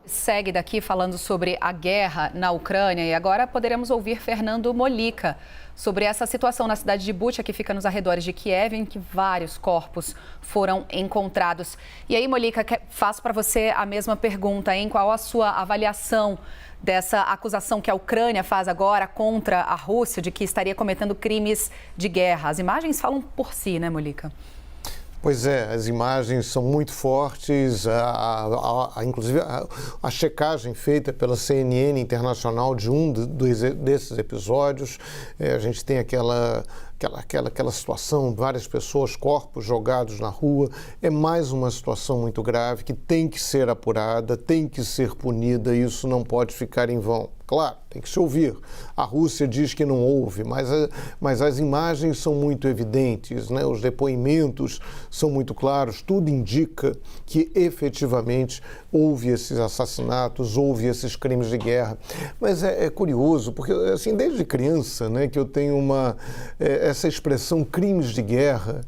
Segue daqui falando sobre a guerra na Ucrânia e agora poderemos ouvir Fernando Molica sobre essa situação na cidade de Bucha, que fica nos arredores de Kiev, em que vários corpos foram encontrados. E aí, Molica, faço para você a mesma pergunta, hein? Qual a sua avaliação dessa acusação que a Ucrânia faz agora contra a Rússia de que estaria cometendo crimes de guerra? As imagens falam por si, né, Molica? Pois é, as imagens são muito fortes, inclusive a checagem feita pela CNN Internacional de desses episódios, a gente tem aquela situação, várias pessoas, corpos jogados na rua, é mais uma situação muito grave que tem que ser apurada, tem que ser punida, e isso não pode ficar em vão. Claro, tem que se ouvir. A Rússia diz que não houve, mas as imagens são muito evidentes, né? Os depoimentos são muito claros, tudo indica que efetivamente houve esses assassinatos, houve esses crimes de guerra. Mas é curioso, porque assim, desde criança, né, que eu tenho essa expressão crimes de guerra,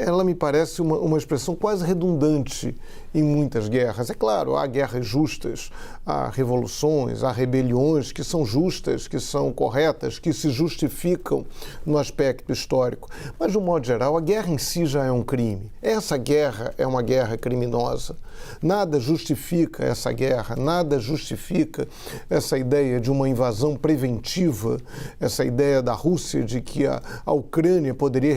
ela me parece uma expressão quase redundante em muitas guerras. É claro, há guerras justas, há revoluções, há rebeliões que são justas, que são corretas, que se justificam no aspecto histórico. Mas, de um modo geral, a guerra em si já é um crime. Essa guerra é uma guerra criminosa. Nada justifica essa guerra, nada justifica essa ideia de uma invasão preventiva, essa ideia da Rússia de que a Ucrânia poderia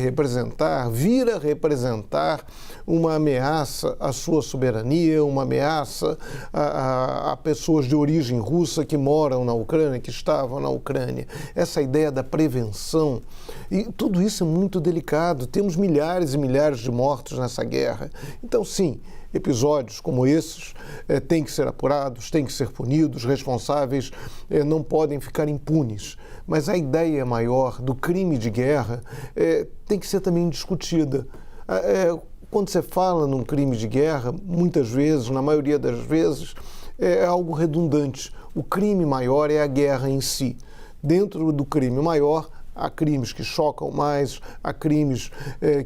vir a representar uma ameaça à sua soberania, uma ameaça a pessoas de origem russa que moram na Ucrânia, que estavam na Ucrânia. Essa ideia da prevenção, e tudo isso é muito delicado. Temos milhares e milhares de mortos nessa guerra. Então, sim, episódios como esses têm que ser apurados, têm que ser punidos, responsáveis não podem ficar impunes. Mas a ideia maior do crime de guerra tem que ser também discutida. Quando você fala num crime de guerra, muitas vezes, na maioria das vezes, é algo redundante. O crime maior é a guerra em si. Dentro do crime maior, há crimes que chocam mais, há crimes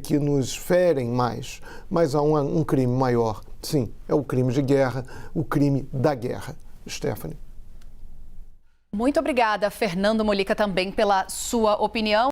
que nos ferem mais, mas há um crime maior. Sim, é o crime de guerra, o crime da guerra. Stephanie. Muito obrigada, Fernando Molica, também pela sua opinião.